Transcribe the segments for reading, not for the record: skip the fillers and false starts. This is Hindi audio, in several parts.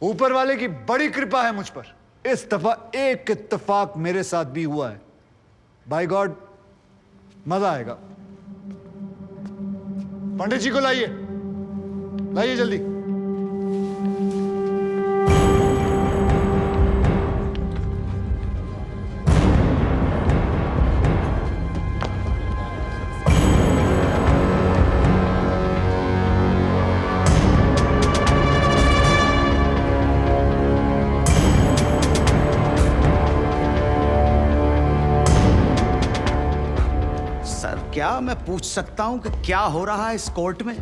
ऊपर वाले की बड़ी कृपा है मुझ पर। इस दफा एक इत्तेफाक मेरे साथ भी हुआ है। बाय गॉड, मजा आएगा। पंडित जी को लाइए, लाइए जल्दी। क्या मैं पूछ सकता हूं कि क्या हो रहा है इस कोर्ट में?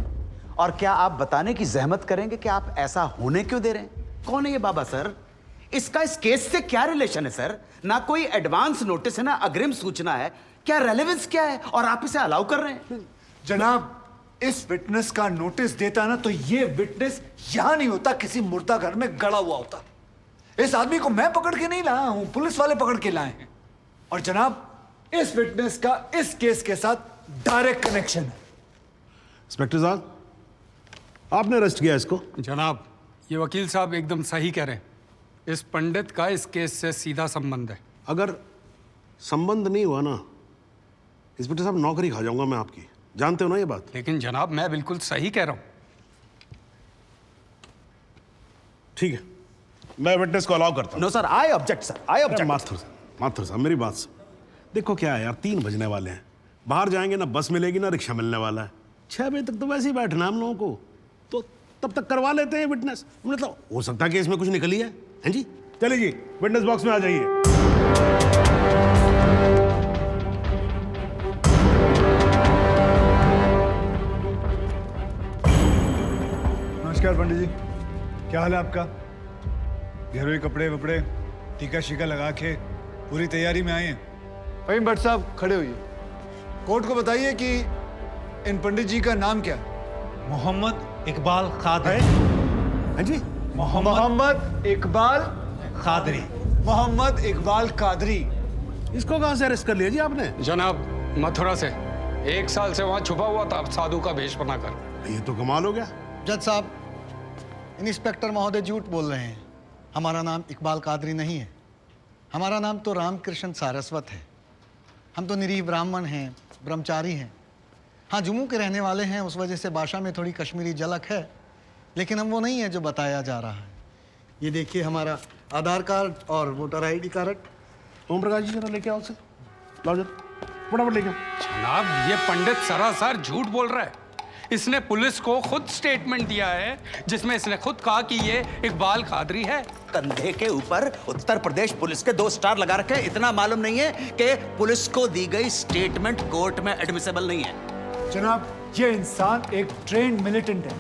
और क्या आप बताने की जहमत करेंगे कि आप ऐसा होने क्यों दे रहे हैं? कौन है ये बाबा सर? इसका इस केस से क्या रिलेशन है सर? ना कोई एडवांस नोटिस है, ना अग्रिम सूचना है। क्या रेलेवेंस क्या है और आप इसे अलाउ कर रहे हैं? जनाब, इस विटनेस का नोटिस देता ना तो ये विटनेस यहां नहीं होता, किसी मुर्दा घर में गड़ा हुआ होता। इस आदमी को मैं पकड़ के नहीं लाया हूं, पुलिस वाले पकड़ के लाए हैं। और जनाब, इस विटनेस का इस केस के साथ डायरेक्ट कनेक्शन है। इंस्पेक्टर साहब, आपने अरेस्ट किया इसको? जनाब, ये वकील साहब एकदम सही कह रहे हैं। इस पंडित का इस केस से सीधा संबंध है। अगर संबंध नहीं हुआ ना, इंस्पेक्टर साहब, नौकरी खा जाऊंगा मैं आपकी। जानते हो ना ये बात? लेकिन जनाब, मैं बिल्कुल सही कह रहा हूं। ठीक है, मैं विटनेस को अलाउ करता हूं। No sir, I object sir, I object. Mathur साहब, मेरी बात सुन। देखो क्या है यार, 3 बजने वाले हैं। बाहर जाएंगे ना बस मिलेगी ना रिक्शा मिलने वाला है। 6 बजे तक तो वैसे ही बैठना हम लोगों को, तो तब तक करवा लेते हैं विटनेस। मतलब हो सकता है कि इसमें कुछ निकली है। हैं जी? चलिए जी, विटनेस बॉक्स में आ जाइए। नमस्कार पंडित जी, क्या हाल है आपका? घरेलू कपड़े वपड़े टीका शीका लगा के पूरी तैयारी में आए हैं। फहीम भट्ट साहब खड़े होइए। कोर्ट को बताइए कि इन पंडित जी का नाम क्या है? मोहम्मद इकबाल कादरी। हैं जी? मोहम्मद इकबाल कादरी। मोहम्मद इकबाल कादरी। इसको कहां से अरेस्ट कर लिया जी आपने? जनाब, मथुरा से 1 साल से वहां छुपा हुआ था साधु का भेष बनाकर। ये तो कमाल हो गया। जज साहब, इंस्पेक्टर महोदय झूठ बोल रहे हैं। हमारा नाम इकबाल कादरी नहीं है। हमारा नाम तो रामकृष्ण सारस्वत है। हम तो निरीह ब्राह्मण हैं, ब्रह्मचारी हैं। हाँ, जम्मू के रहने वाले हैं, उस वजह से भाषा में थोड़ी कश्मीरी झलक है, लेकिन हम वो नहीं है जो बताया जा रहा है। ये देखिए हमारा आधार कार्ड और voter ID card. Om Prakash ji, जरा लेके आओ उसे। लाओ जरा, फटाफट लेके आओ। जनाब, ये पंडित सरासर झूठ बोल रहा है। इसने पुलिस को खुद स्टेटमेंट दिया है जिसमें इसने खुद कहा कि ये इकबाल कादरी है। कंधे के ऊपर उत्तर प्रदेश पुलिस के 2 स्टार लगा रखे हैं। इतना मालूम नहीं है कि पुलिस को दी गई स्टेटमेंट कोर्ट में एडमिसेबल नहीं है। जनाब, ये इंसान एक ट्रेन्ड मिलिटेंट है।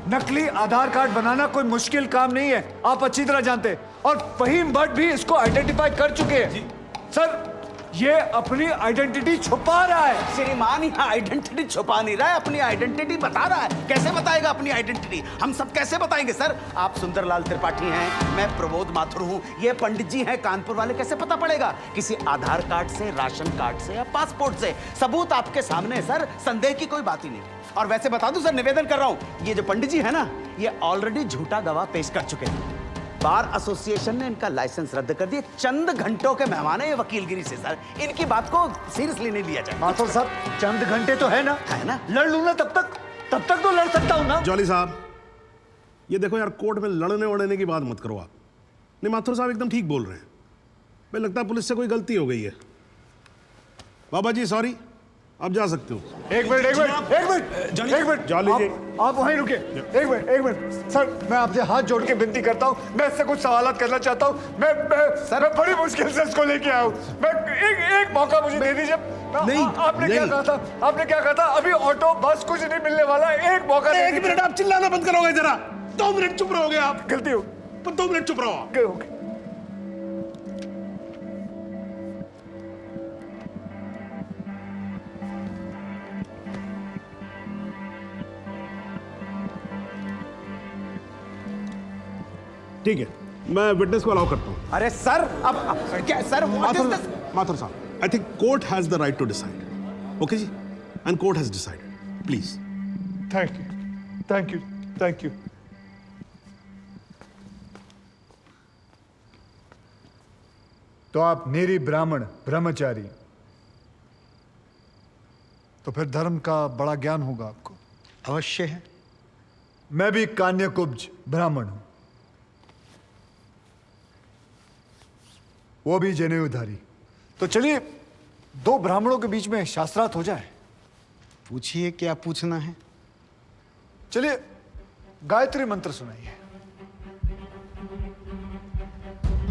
नकली आधार कार्ड बनाना कोई मुश्किल काम नहीं है, आप अच्छी तरह जानते हैं। और फहीम भट्ट भी इसको आइडेंटिफाई कर चुके हैं। सर, ये अपनी आइडेंटिटी छुपा रहा है। श्रीमान यहाँ आइडेंटिटी छुपा नहीं रहा है, अपनी आइडेंटिटी बता रहा है। कैसे बताएगा अपनी आइडेंटिटी? हम सब कैसे बताएंगे सर? आप सुंदरलाल त्रिपाठी हैं, मैं प्रबोध माथुर हूँ, ये पंडित जी हैं कानपुर वाले। कैसे पता पड़ेगा? किसी आधार कार्ड से, राशन कार्ड से या पासपोर्ट से। सबूत आपके सामने है सर, संदेह की कोई बात ही नहीं। और वैसे बता दूं सर, निवेदन कर रहा हूं, ये जो पंडित जी है ना, ये ऑलरेडी झूठा गवाह पेश कर चुके हैं। बार एसोसिएशन ने इनका लाइसेंस रद्द कर दिया। चंद घंटों के मेहमान है ये वकीलगिरी से सर, इनकी बात को सीरियसली नहीं लिया जाए। माथुर साहब, चंद घंटे तो है ना? है ना? लड़ लूं ना, तब तक तो लड़ सकता हूं ना। जॉली साहब, ये देखो यार, कोर्ट में लड़ने वड़ने की बात मत करो आप। नहीं, माथुर साहब एकदम ठीक बोल रहे हैं। मुझे लगता है पुलिस से कोई गलती हो गई है। बाबा जी सॉरी, आप जा सकते हो। एक मिनट जॉली जी, आप वहीं रुके। एक मिनट सर, मैं आपसे हाथ जोड़ के विनती करता हूँ, मैं इससे कुछ सवालात करना चाहता हूँ। मैं बड़ी मुश्किल से इसको लेके आया हूँ। मैं एक मौका मुझे दे दीजिए। नहीं, आपने क्या कहा था? अभी ऑटो बस कुछ नहीं मिलने वाला। एक मौका। 1 मिनट, आप चिल्लाना बंद करोगे जरा? 2 मिनट चुप रहोगे आप? गलती हो, पर 2 मिनट चुप रहो आप। ओके। ठीक है, मैं विटनेस को अलाउ करता हूं। अरे सर, अब क्या सर? माथुर साहब, I think court has the right to decide. Okay जी, and court has decided. Please. Thank you. तो आप निरी ब्राह्मण ब्रह्मचारी, तो फिर धर्म का बड़ा ज्ञान होगा आपको। अवश्य है। मैं भी कान्यकुब्ज ब्राह्मण हूं, वो भी जनेऊधारी। तो चलिए दो ब्राह्मणों के बीच में शास्त्रार्थ हो जाए। पूछिए, क्या पूछना है? चलिए गायत्री मंत्र सुनाइए।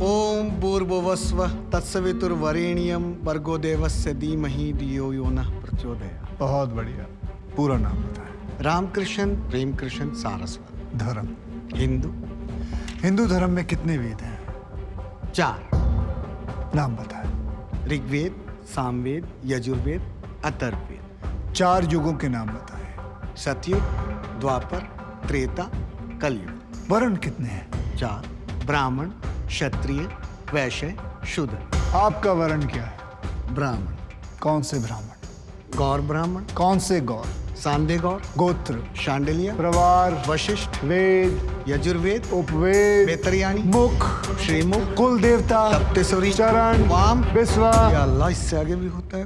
ओम भूर्भुवस्वः तत्सवितुर्वरेण्यं भर्गो देवस्य धीमहि धियो यो नः प्रचोदयात्। बहुत बढ़िया, पूरा नाम बताएं। रामकृष्ण प्रेमकृष्ण सारस्वत। धर्म, हिंदू। हिंदू धर्म में कितने वेद हैं? 4। नाम बताएं। ऋग्वेद, सामवेद, यजुर्वेद, अथर्ववेद। 4 युगों के नाम बताएं। सतयुग, द्वापर, त्रेता, कलयुग। वर्ण कितने हैं? 4। ब्राह्मण, क्षत्रिय, वैश्य, शूद्र। आपका वर्ण क्या है? ब्राह्मण। कौन से ब्राह्मण? गौर ब्राह्मण। कौन से गौर? सांदे गौर। गोत्र, शांडिल्य, प्रवार, वशिष्ठ, वेद, यजुर्वेद, उपवेद, बेतरियाणी, मुख, श्रीमुख, कुल देवता, सप्तस्वरी, चरण, वाम, बिस्वा। या अल्लाह, इससे आगे भी होता है।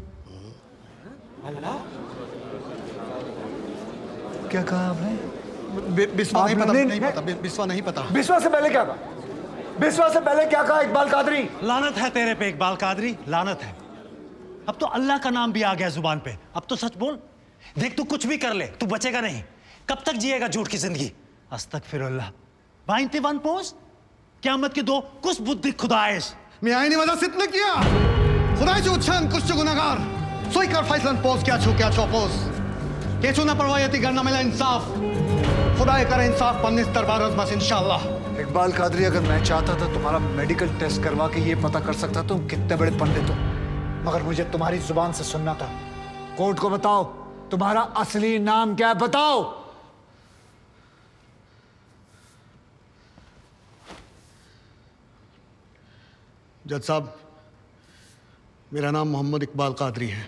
क्या कहा आपने? बिस्वा नहीं पता, आपने- नहीं पता, बिस्वा नहीं पता। बिस्वा से पहले क्या कहा? बिस्वा से पहले क्या कहा इकबाल कादरी? लानत है तेरे पे इकबाल कादरी, लानत है। अब तो अल्लाह का नाम भी आ गया जुबान पे। अब तो सच बोल। देख तू कुछ भी कर ले, तू बचेगा नहीं। कब तक जिएगा झूठ की जिंदगी? अस्तगफिरुल्लाह। बाइंते वन पोज क़यामत के 2 कुछ बुद्धि खुदाइश। मी आईने मदद न किया खुदाचे उच्छान कुछ गुनाहगार सोई कर फैसलन पोज क्या छो पोज के छू ना परवायती करना मिला इंसाफ खुदाए करे इंसाफ पन्नीस दरबार बस इंशाअल्लाह। इकबाल कादरी, अगर मैं चाहता था तुम्हारा मेडिकल टेस्ट करवा के ये पता कर सकता तुम कितने बड़े पंडित हो, मगर मुझे तुम्हारी जुबान से सुनना था। कोर्ट को बताओ तुम्हारा असली नाम क्या है, बताओ। जज साहब, मेरा नाम मोहम्मद इकबाल कादरी है।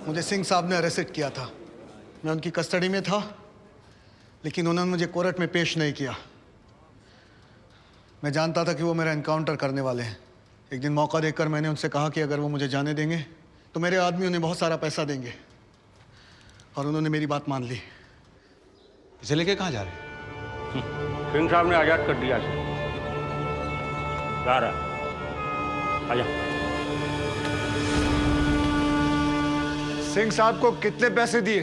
मुझे सिंह साहब ने अरेस्ट किया था। मैं उनकी कस्टडी में था, लेकिन उन्होंने मुझे कोर्ट में पेश नहीं किया। मैं जानता था कि वो मेरा एनकाउंटर करने वाले हैं। एक दिन मौका देकर मैंने उनसे कहा कि अगर वो मुझे जाने देंगे तो मेरे आदमी उन्हें बहुत सारा पैसा देंगे, और उन्होंने मेरी बात मान ली। इसे लेके कहाँ जा रहे हैं? सिंह साहब ने आजाद कर दिया इसे। जा रहा है। आजा। सिंह साहब को कितने पैसे दिए?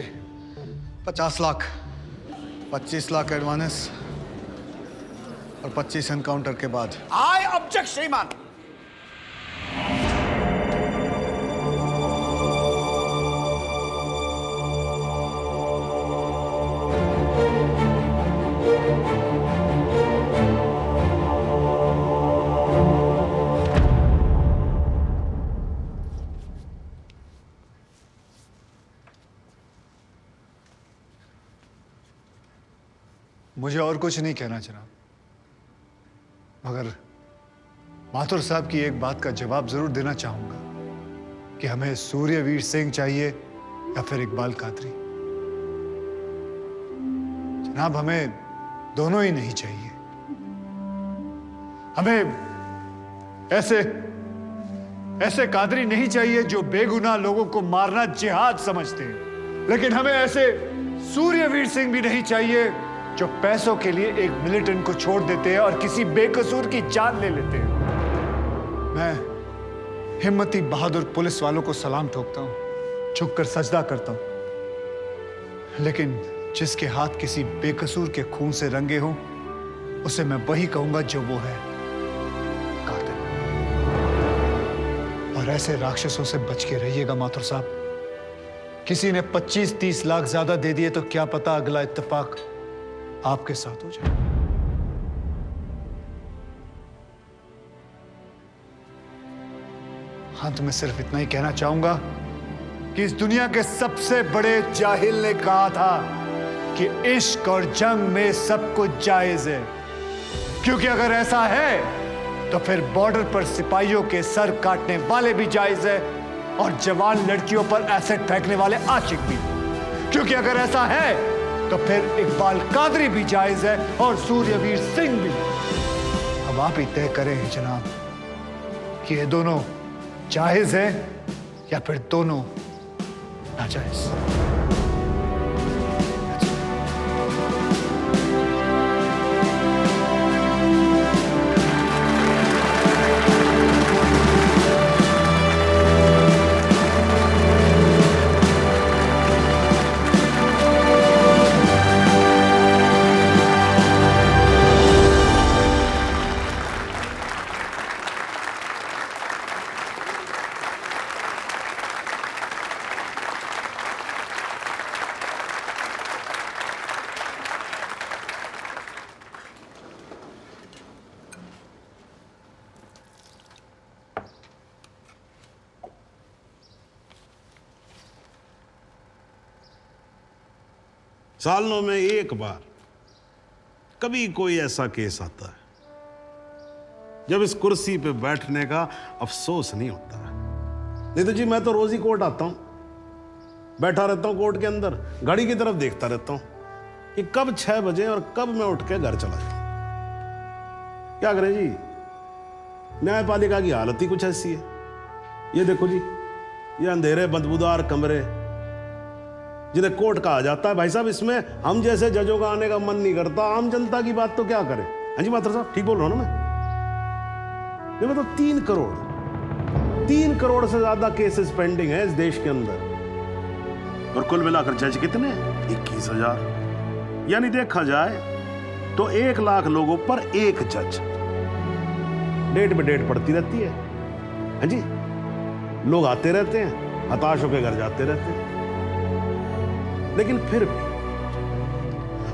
50 लाख, 25 लाख एडवांस और 25 एनकाउंटर के बाद। आई ऑब्जेक्ट श्रीमान। मुझे और कुछ नहीं कहना जनाब, मगर माथुर साहब की एक बात का जवाब जरूर देना चाहूंगा कि हमें सूर्यवीर सिंह चाहिए या फिर इकबाल कादरी। जनाब, हमें दोनों ही नहीं चाहिए। हमें ऐसे कादरी नहीं चाहिए जो बेगुनाह लोगों को मारना जिहाद समझते हैं, लेकिन हमें ऐसे सूर्यवीर सिंह भी नहीं चाहिए जो पैसों के लिए एक मिलिटेंट को छोड़ देते हैं और किसी बेकसूर की जान ले लेते हैं। मैं हिम्मती बहादुर पुलिस वालों को सलाम ठोकता हूं, झुककर सजदा करता हूं, लेकिन जिसके हाथ किसी बेकसूर के खून से रंगे हों, उसे मैं वही कहूंगा जो वो है, कातिल। और ऐसे राक्षसों से बच के रहिएगा माथुर साहब। किसी ने 25-30 लाख ज्यादा दे दिए तो क्या पता अगला इत्तेफाक आपके साथ हो जाए। अंत में सिर्फ इतना ही कहना चाहूंगा कि इस दुनिया के सबसे बड़े जाहिल ने कहा था कि इश्क और जंग में सब कुछ जायज है, क्योंकि अगर ऐसा है तो फिर बॉर्डर पर सिपाहियों के सर काटने वाले भी जायज है और जवान लड़कियों पर एसिड फेंकने वाले आशिक भी, क्योंकि अगर ऐसा है तो फिर इकबाल कादरी भी जायज है और सूर्यवीर सिंह भी। अब आप ही तय करें जनाब कि ये दोनों जायज है या फिर दोनों नाजायज। सालों में एक बार कभी कोई ऐसा केस आता है जब इस कुर्सी पे बैठने का अफसोस नहीं होता है। नहीं तो जी मैं तो रोज ही कोर्ट आता हूं, बैठा रहता हूं कोर्ट के अंदर, घड़ी की तरफ देखता रहता हूं कि कब 6 बजे और कब मैं उठ के घर चला जाऊं। क्या करें जी, न्यायपालिका की हालत ही कुछ ऐसी है। ये देखो जी, ये अंधेरे बदबूदार कमरे जिन्हें कोर्ट कहा जाता है, भाई साहब इसमें हम जैसे जजों का आने का मन नहीं करता। आम जनता की बात तो क्या करें। हाँ जी मात्र साहब ठीक बोल रहा हूं ना मैं? मतलब 3 करोड़ से ज्यादा केसेस पेंडिंग है इस देश के अंदर, और कुल मिलाकर जज कितने? 21,000। यानी देखा जाए तो 1 लाख लोगों पर एक जज। डेट पे डेट पड़ती रहती है। हाँ जी, लोग आते रहते हैं, हताश होकर घर जाते रहते हैं। लेकिन फिर भी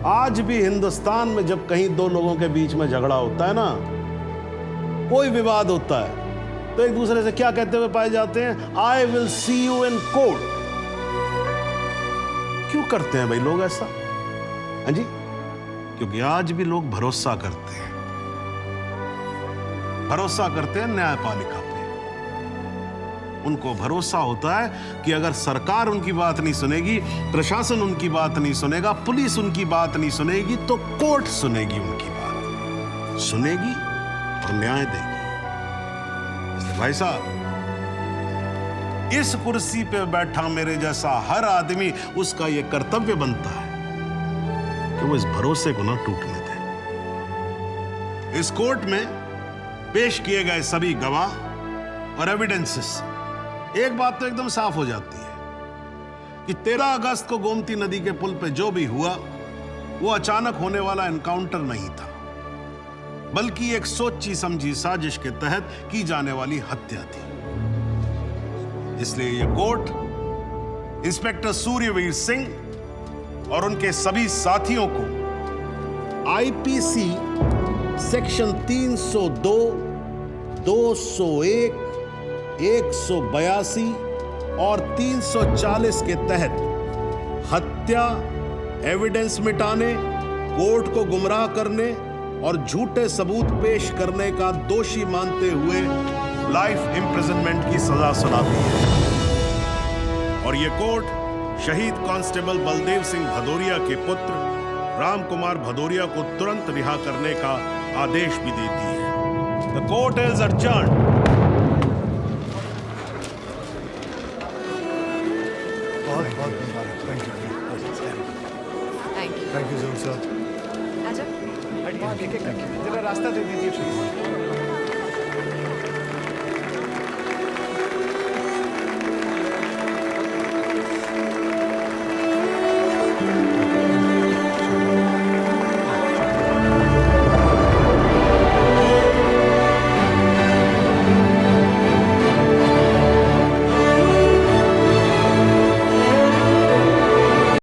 आज भी हिंदुस्तान में जब कहीं 2 लोगों के बीच में झगड़ा होता है ना, कोई विवाद होता है, तो एक दूसरे से क्या कहते हुए पाए जाते हैं? I will see you in court. क्यों करते हैं भाई लोग ऐसा? हाँ जी, क्योंकि आज भी लोग भरोसा करते हैं, न्यायपालिका पे। उनको भरोसा होता है कि अगर सरकार उनकी बात नहीं सुनेगी, प्रशासन उनकी बात नहीं सुनेगा, पुलिस उनकी बात नहीं सुनेगी, तो कोर्ट सुनेगी उनकी बात, सुनेगी और न्याय देगी। इसलिए भाई साहब, इस कुर्सी पे बैठा मेरे जैसा हर आदमी, उसका यह कर्तव्य बनता है कि वो इस भरोसे को ना टूटने दे। इस कोर्ट में पेश किए गए सभी गवाह और एविडेंसेस, एक बात तो एकदम साफ हो जाती है कि 13 अगस्त को गोमती नदी के पुल पे जो भी हुआ वो अचानक होने वाला एनकाउंटर नहीं था, बल्कि एक सोची समझी साजिश के तहत की जाने वाली हत्या थी। इसलिए यह कोर्ट इंस्पेक्टर सूर्यवीर सिंह और उनके सभी साथियों को आईपीसी सेक्शन 302, 201, 182 और 340 के तहत हत्या, एविडेंस मिटाने, कोर्ट को गुमराह करने और झूठे सबूत पेश करने का दोषी मानते हुए लाइफ इम्प्रिजनमेंट की सजा सुनाती है। और यह कोर्ट शहीद कांस्टेबल बलदेव सिंह भदौरिया के पुत्र राम कुमार भदौरिया को तुरंत रिहा करने का आदेश भी देती है। The court is adjourned. बहुत मुबारक। Thank you sir. आजा। जरा रास्ता दे दीजिए प्लीज।